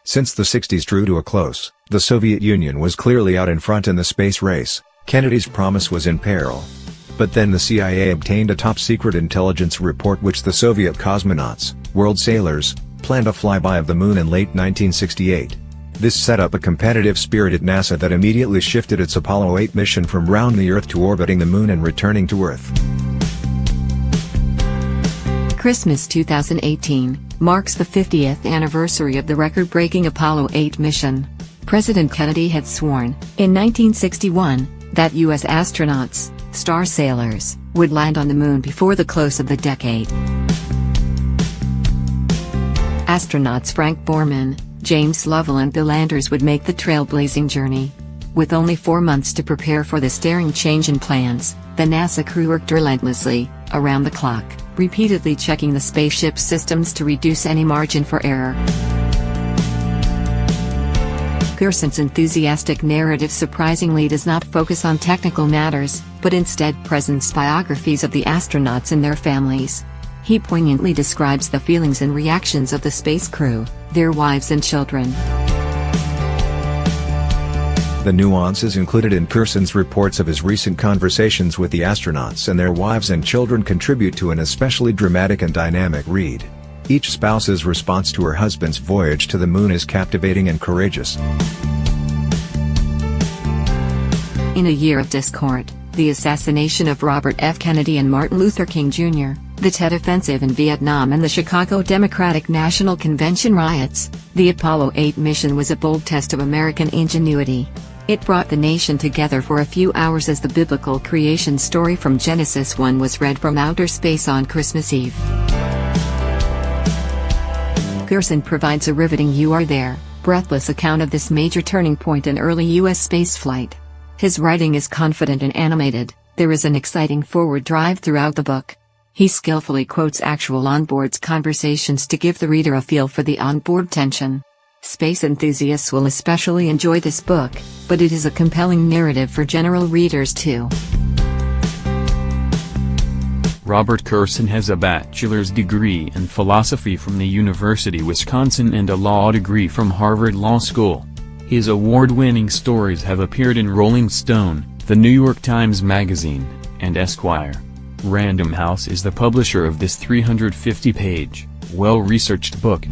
Since the 60s drew to a close, the Soviet Union was clearly out in front in the space race. Kennedy's promise was in peril. But then the CIA obtained a top-secret intelligence report which the Soviet cosmonauts, world sailors, planned a flyby of the moon in late 1968. This set up a competitive spirit at NASA that immediately shifted its Apollo 8 mission from round the Earth to orbiting the moon and returning to Earth. Christmas 2018 marks the 50th anniversary of the record-breaking Apollo 8 mission. President Kennedy had sworn, in 1961, that U.S. astronauts, star sailors, would land on the moon before the close of the decade. Astronauts Frank Borman, James Lovell and Bill Anders would make the trailblazing journey. With only 4 months to prepare for this daring change in plans, the NASA crew worked relentlessly, around the clock, repeatedly checking the spaceship's systems to reduce any margin for error. Gerson's enthusiastic narrative surprisingly does not focus on technical matters, but instead presents biographies of the astronauts and their families. He poignantly describes the feelings and reactions of the space crew, their wives and children. The nuances included in Gerson's reports of his recent conversations with the astronauts and their wives and children contribute to an especially dramatic and dynamic read. Each spouse's response to her husband's voyage to the moon is captivating and courageous. In a year of discord, the assassination of Robert F. Kennedy and Martin Luther King Jr., the Tet Offensive in Vietnam and the Chicago Democratic National Convention riots, the Apollo 8 mission was a bold test of American ingenuity. It brought the nation together for a few hours as the biblical creation story from Genesis 1 was read from outer space on Christmas Eve. Gerson provides a riveting "you are there, breathless" account of this major turning point in early U.S. spaceflight. His writing is confident and animated. There is an exciting forward drive throughout the book. He skillfully quotes actual onboard conversations to give the reader a feel for the onboard tension. Space enthusiasts will especially enjoy this book, but it is a compelling narrative for general readers too. Robert Gerson has a bachelor's degree in philosophy from the University of Wisconsin and a law degree from Harvard Law School. His award-winning stories have appeared in Rolling Stone, The New York Times Magazine, and Esquire. Random House is the publisher of this 350-page, well-researched book.